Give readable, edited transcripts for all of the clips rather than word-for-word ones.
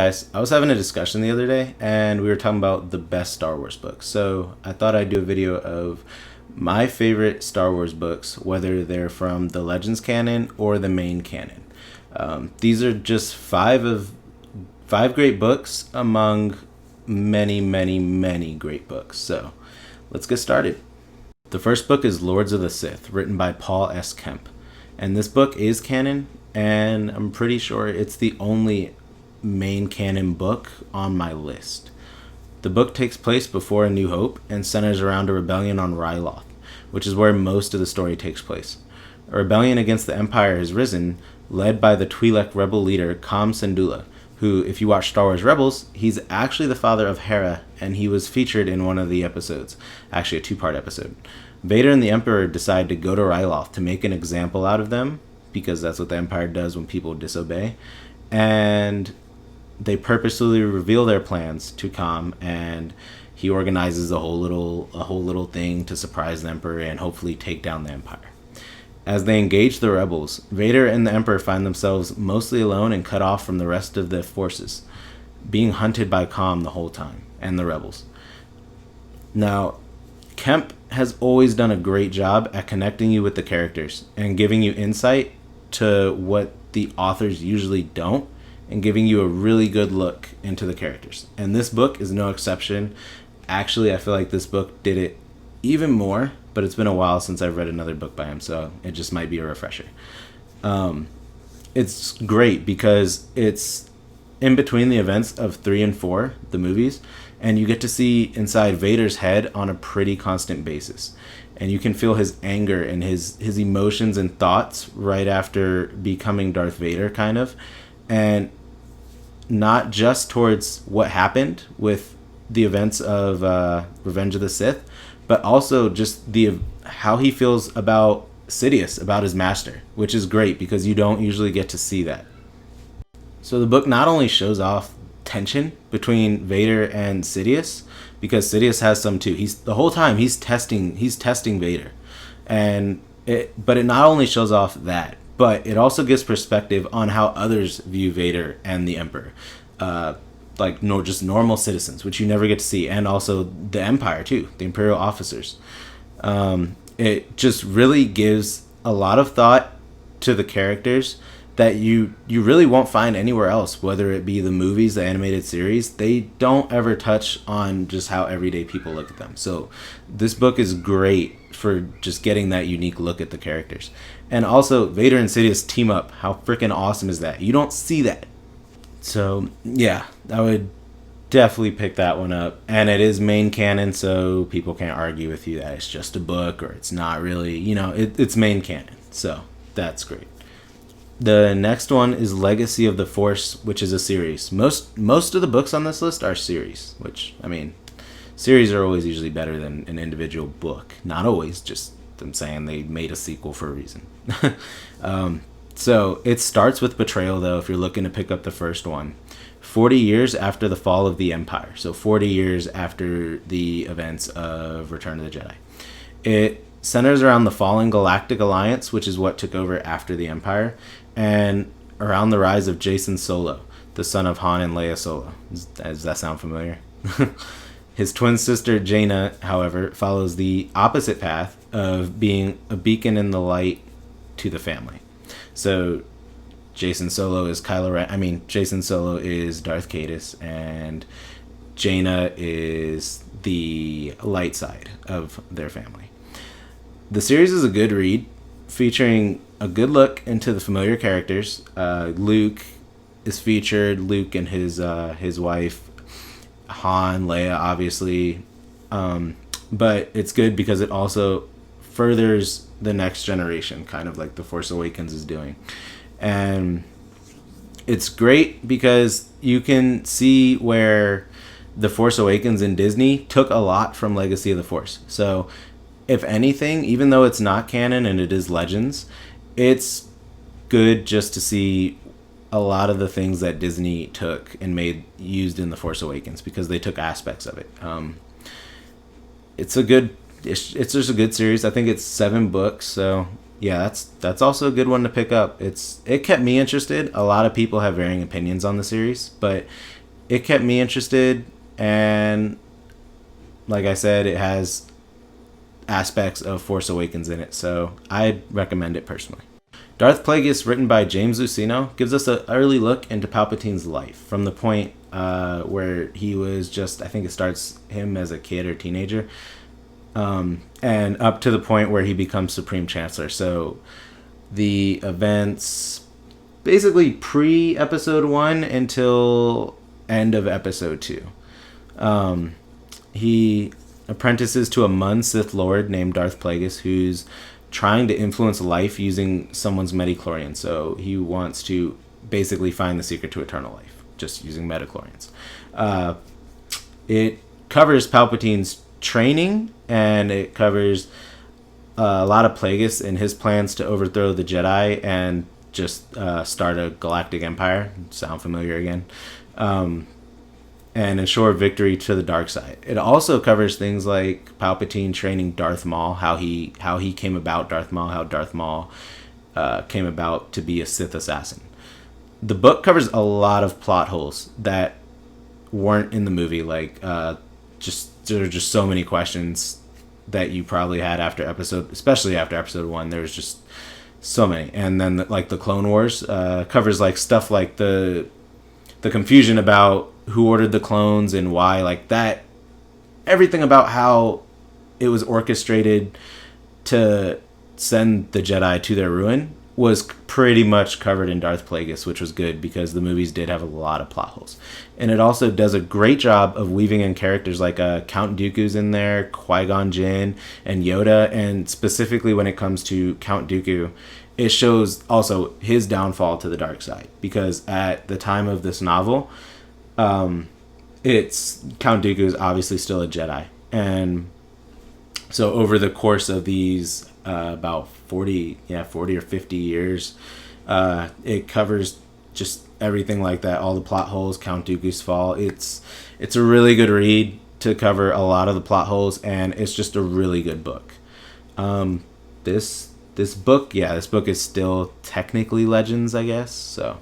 Guys, I was having a discussion the other day and we were talking about the best Star Wars books. So I thought I'd do a video of my favorite Star Wars books, whether they're from the Legends canon or the main canon. These are just five great books among many, many, many great books. So let's get started. The first book is Lords of the Sith, written by Paul S. Kemp. And this book is canon, and I'm pretty sure it's the only main canon book on my list. The book takes place before A New Hope and centers around a rebellion on Ryloth, which is where most of the story takes place. A rebellion against the Empire has risen, led by the Twi'lek rebel leader Kam Syndulla, who, if you watch Star Wars Rebels, he's actually the father of Hera, and he was featured in one of the episodes, actually a two-part episode. Vader and the Emperor decide to go to Ryloth to make an example out of them, because that's what the Empire does when people disobey, and they purposely reveal their plans to Kam, and he organizes a whole little thing to surprise the Emperor and hopefully take down the Empire. As they engage the rebels, Vader and the Emperor find themselves mostly alone and cut off from the rest of the forces, being hunted by Kam the whole time, and the rebels. Now, Kemp has always done a great job at connecting you with the characters and giving you insight to what the authors usually don't, and giving you a really good look into the characters. And this book is no exception. Actually, I feel like this book did it even more, but it's been a while since I've read another book by him, so it just might be a refresher. It's great because it's in between the events of 3 and 4, the movies, and you get to see inside Vader's head on a pretty constant basis. And you can feel his anger and his emotions and thoughts right after becoming Darth Vader, kind of. And not just towards what happened with the events of Revenge of the Sith, but also just how he feels about Sidious, about his master, which is great because you don't usually get to see that. So the book not only shows off tension between Vader and Sidious, because Sidious has some too. The whole time he's testing Vader, but it not only shows off that, but it also gives perspective on how others view Vader and the Emperor, just normal citizens, which you never get to see, and also the Empire too, the Imperial officers. It just really gives a lot of thought to the characters that you really won't find anywhere else, whether it be the movies, the animated series. They don't ever touch on just how everyday people look at them. So this book is great for just getting that unique look at the characters. And also, Vader and Sidious team up. How freaking awesome is that? You don't see that. So, yeah, I would definitely pick that one up. And it is main canon, so people can't argue with you that it's just a book or it's not really, it's main canon. So, that's great. The next one is Legacy of the Force, which is a series. Most of the books on this list are series, which, series are always usually better than an individual book. Not always, just I'm saying they made a sequel for a reason. So it starts with Betrayal, though, if you're looking to pick up the first one. 40 years after the fall of the Empire. So 40 years after the events of Return of the Jedi. It centers around the fallen Galactic Alliance, which is what took over after the Empire, and around the rise of Jacen Solo, the son of Han and Leia Solo. Does that sound familiar? His twin sister Jaina, however, follows the opposite path of being a beacon in the light to the family. So Jacen Solo is Kylo Ren. Jacen Solo is Darth Plagueis, and Jaina is the light side of their family. The series is a good read, featuring a good look into the familiar characters. Luke is featured. Luke and his wife, Han, Leia, obviously. But it's good because it also furthers the next generation, kind of like The Force Awakens is doing. And it's great because you can see where The Force Awakens in Disney took a lot from Legacy of the Force. So, if anything, even though it's not canon and it is Legends, it's good just to see a lot of the things that Disney took and used in The Force Awakens, because they took aspects of it. It's just a good series. I think it's 7 books, so Yeah, that's also a good one to pick up. It kept me interested. A lot of people have varying opinions on the series, but it kept me interested, and like I said, it has aspects of Force Awakens in it, so I'd recommend it personally. Darth Plagueis, written by James Luceno, gives us an early look into Palpatine's life from the point where he was just, I think it starts him as a kid or teenager, and up to the point where he becomes Supreme Chancellor. So the events basically pre Episode 1 until end of Episode 2. He apprentices to a Mun Sith Lord named Darth Plagueis, who's trying to influence life using someone's metachlorian. So he wants to basically find the secret to eternal life, just using metachlorians. It covers Palpatine's training, and it covers a lot of Plagueis and his plans to overthrow the Jedi and just start a galactic empire. Sound familiar again? And ensure victory to the dark side. It also covers things like Palpatine training Darth Maul, how he came about Darth Maul, how Darth Maul came about to be a Sith assassin. The book covers a lot of plot holes that weren't in the movie. Like, there are just so many questions that you probably had especially after episode 1. There was just so many. And then like the Clone Wars covers like stuff like the confusion about who ordered the clones and why, like that, everything about how it was orchestrated to send the Jedi to their ruin was pretty much covered in Darth Plagueis, which was good because the movies did have a lot of plot holes. And it also does a great job of weaving in characters like Count Dooku's in there, Qui-Gon Jinn, and Yoda. And specifically when it comes to Count Dooku, it shows also his downfall to the dark side, because at the time of this novel, it's Count Dooku is obviously still a Jedi, and so over the course of these about 40 or 50 years, it covers just everything like that, all the plot holes, Count Dooku's fall. It's a really good read to cover a lot of the plot holes, and it's just a really good book. This book is still technically Legends, I guess. So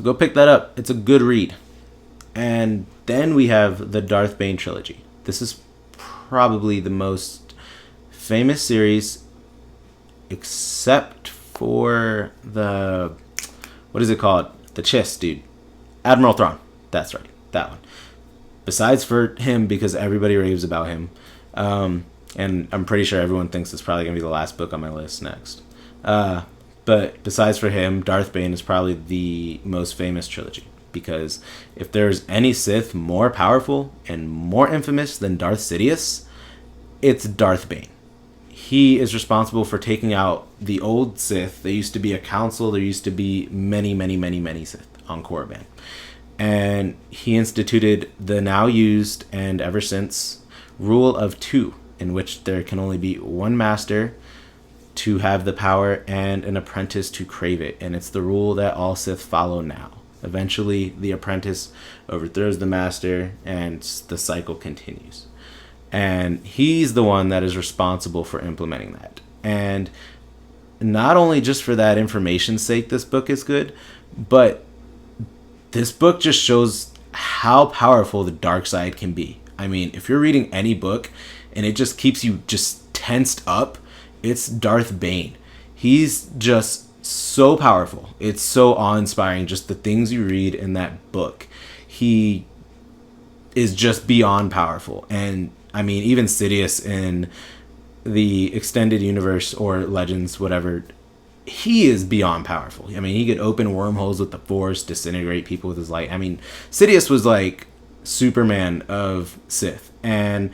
go pick that up. It's a good read. And then we have the Darth Bane trilogy. This is probably the most famous series, except for the, what is it called? The Chiss dude. Admiral Thrawn. That's right. That one. Besides for him, because everybody raves about him. And I'm pretty sure everyone thinks it's probably going to be the last book on my list next. But besides for him, Darth Bane is probably the most famous trilogy. Because if there's any Sith more powerful and more infamous than Darth Sidious, it's Darth Bane. He is responsible for taking out the old Sith. There used to be a council. There used to be many, many, many, many Sith on Korriban. And he instituted the now used and ever since rule of 2, in which there can only be one master to have the power and an apprentice to crave it. And it's the rule that all Sith follow now. Eventually, the apprentice overthrows the master, and the cycle continues. And he's the one that is responsible for implementing that. And not only just for that information's sake, this book is good, but this book just shows how powerful the dark side can be. I mean, if you're reading any book and it just keeps you just tensed up, it's Darth Bane. He's just so powerful. It's so awe-inspiring, just the things you read in that book. He is just beyond powerful. And I mean, even Sidious in the extended universe or Legends, whatever, he is beyond powerful. I mean, he could open wormholes with the Force, disintegrate people with his light. I mean, Sidious was like Superman of Sith, and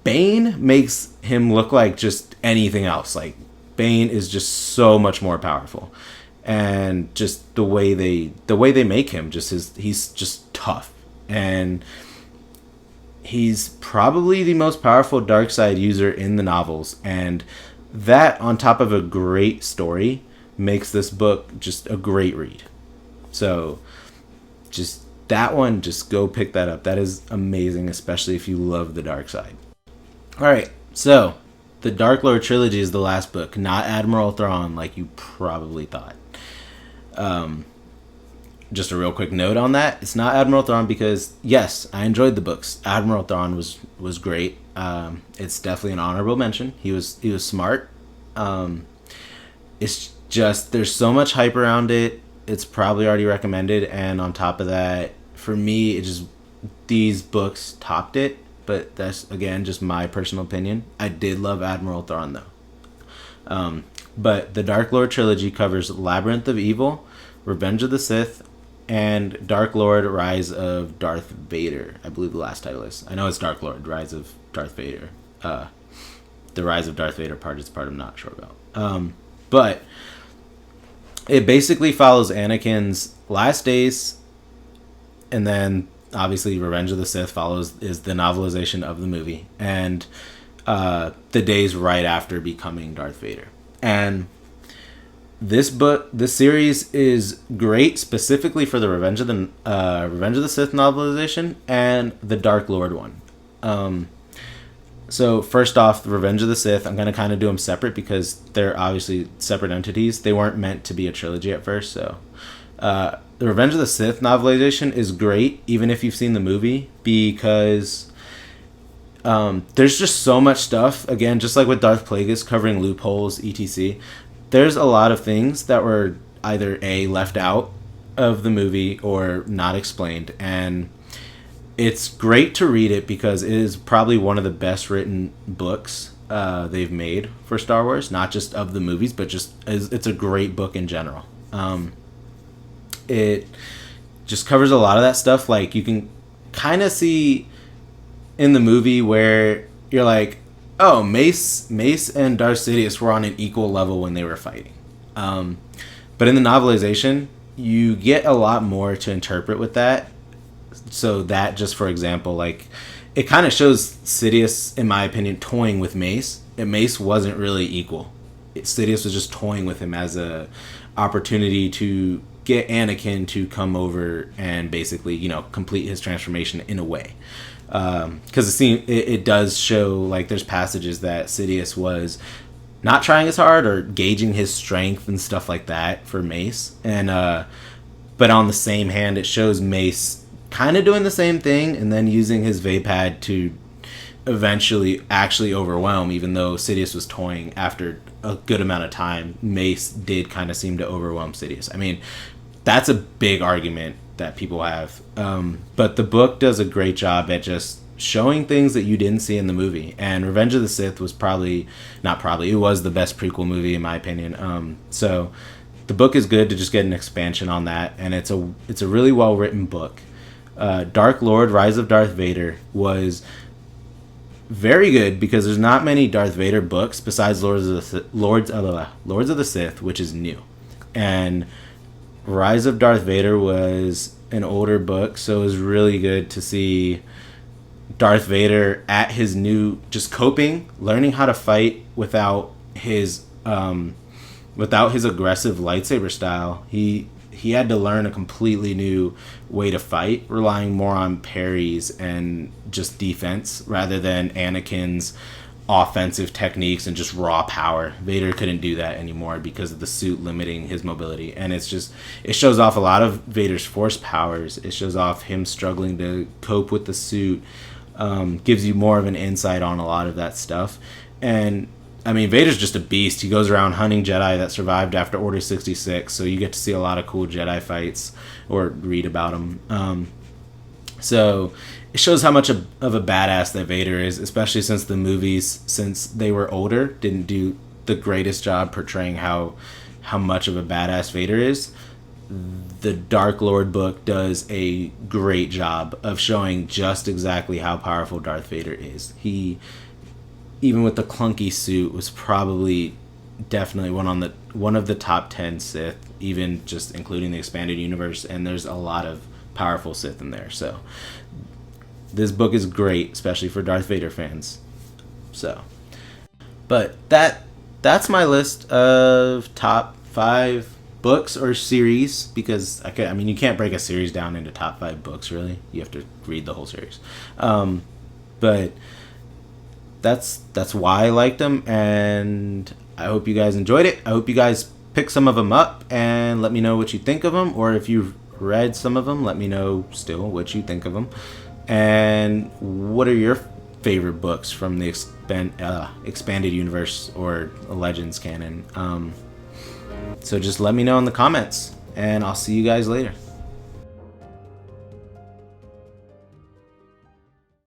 Bane makes him look like just anything else. Like, Bane is just so much more powerful, and just the way they make him, he's just tough, and he's probably the most powerful dark side user in the novels, and that on top of a great story makes this book just a great read. So just that one, just go pick that up. That is amazing, especially if you love the dark side. All right, so the Dark Lord trilogy is the last book, not Admiral Thrawn, like you probably thought. Just a real quick note on that: it's not Admiral Thrawn because yes, I enjoyed the books. Admiral Thrawn was great. It's definitely an honorable mention. He was smart. It's just there's so much hype around it. It's probably already recommended, and on top of that, for me, it just these books topped it. But that's again just my personal opinion. I did love Admiral Thrawn though. But the Dark Lord trilogy covers Labyrinth of Evil, Revenge of the Sith, and Dark Lord Rise of Darth Vader. I believe the last title is. I know it's Dark Lord Rise of Darth Vader. The Rise of Darth Vader part is the part I'm not sure about. But it basically follows Anakin's last days, and then obviously Revenge of the Sith is the novelization of the movie, and the days right after becoming Darth Vader. And this series is great specifically for the Revenge of the Sith novelization and the Dark Lord one. So first off, the Revenge of the Sith, I'm going to kind of do them separate because they're obviously separate entities. They weren't meant to be a trilogy at first. So the Revenge of the Sith novelization is great, even if you've seen the movie, because there's just so much stuff. Again, just like with Darth Plagueis covering loopholes, etc. There's a lot of things that were either A, left out of the movie or not explained. And it's great to read it because it is probably one of the best written books they've made for Star Wars, not just of the movies, but just it's a great book in general. It just covers a lot of that stuff. Like you can kind of see in the movie where you're like, oh, Mace and Darth Sidious were on an equal level when they were fighting. But in the novelization, you get a lot more to interpret with that. So that, just for example, like it kind of shows Sidious, in my opinion, toying with Mace. And Mace wasn't really equal. Sidious was just toying with him as a opportunity to get Anakin to come over and basically, complete his transformation in a way. Because it does show, like, there's passages that Sidious was not trying as hard or gauging his strength and stuff like that for Mace. And but on the same hand, it shows Mace kind of doing the same thing and then using his Vapad to eventually actually overwhelm, even though Sidious was toying. After a good amount of time, Mace did kind of seem to overwhelm Sidious. I mean, that's a big argument that people have. But the book does a great job at just showing things that you didn't see in the movie. And Revenge of the Sith was it was the best prequel movie in my opinion. So the book is good to just get an expansion on that. And it's a really well written book. Dark Lord Rise of Darth Vader was very good because there's not many Darth Vader books besides Lords of the Sith, which is new. And Rise of Darth Vader was an older book, so it was really good to see Darth Vader at his new, just coping, learning how to fight without his aggressive lightsaber style. He had to learn a completely new way to fight, relying more on parries and just defense rather than Anakin's offensive techniques and just raw power. Vader couldn't do that anymore because of the suit limiting his mobility. And it shows off a lot of Vader's force powers. It shows off him struggling to cope with the suit. Gives you more of an insight on a lot of that stuff. And I mean, Vader's just a beast. He goes around hunting Jedi that survived after Order 66, so you get to see a lot of cool Jedi fights or read about them. So it shows how much of a badass that Vader is, especially since the movies, since they were older, didn't do the greatest job portraying how much of a badass Vader is. The Dark Lord book does a great job of showing just exactly how powerful Darth Vader is. He, even with the clunky suit, was probably definitely one of the top 10 Sith, even just including the expanded universe, and there's a lot of powerful Sith in there. So this book is great, especially for Darth Vader fans. So, but that's my list of top 5 books or series, because you can't break a series down into top 5 books, really. You have to read the whole series. But that's why I liked them, and I hope you guys enjoyed it. I hope you guys pick some of them up and let me know what you think of them, or if you've read some of them, let me know still what you think of them. And what are your favorite books from the expanded universe or Legends canon? So just let me know in the comments, and I'll see you guys later.